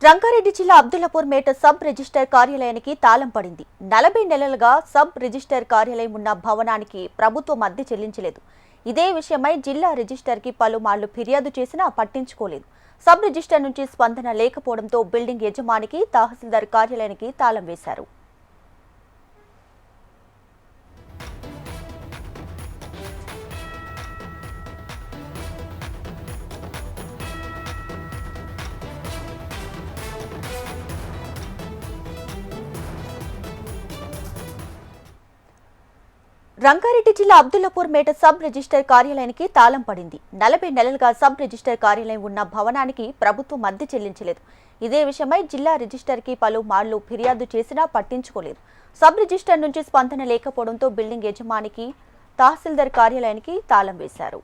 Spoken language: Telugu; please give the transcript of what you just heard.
రంగారెడ్డి జిల్లా అబ్దుల్లాపూర్ మేట సబ్ రిజిస్టర్ కార్యాలయానికి తాళం పడింది. 40 నెలలుగా సబ్ రిజిస్టర్ కార్యాలయం ఉన్న భవనానికి ప్రభుత్వం అద్దె చెల్లించలేదు. ఇదే విషయమై జిల్లా రిజిస్టర్కి పలుమార్లు ఫిర్యాదు చేసినా పట్టించుకోలేదు. సబ్ రిజిస్టర్ నుంచి స్పందన లేకపోవడంతో బిల్డింగ్ యజమానికి తహసీల్దార్ కార్యాలయానికి తాళం వేశారు. రంగారెడ్డి జిల్లా అబ్దుల్లాపూర్ మేట సబ్ రిజిస్టర్ కార్యాలయానికి తాళం పడింది. 40 నెలలుగా సబ్ రిజిస్టర్ కార్యాలయం ఉన్న భవనానికి ప్రభుత్వం అద్దె చెల్లించలేదు. ఇదే విషయమై జిల్లా రిజిస్టర్కి పలుమార్లు ఫిర్యాదు చేసినా పట్టించుకోలేదు. సబ్ రిజిస్టర్ నుంచి స్పందన లేకపోవడంతో బిల్డింగ్ యజమానికి తహసీల్దార్ కార్యాలయానికి తాళం వేశారు.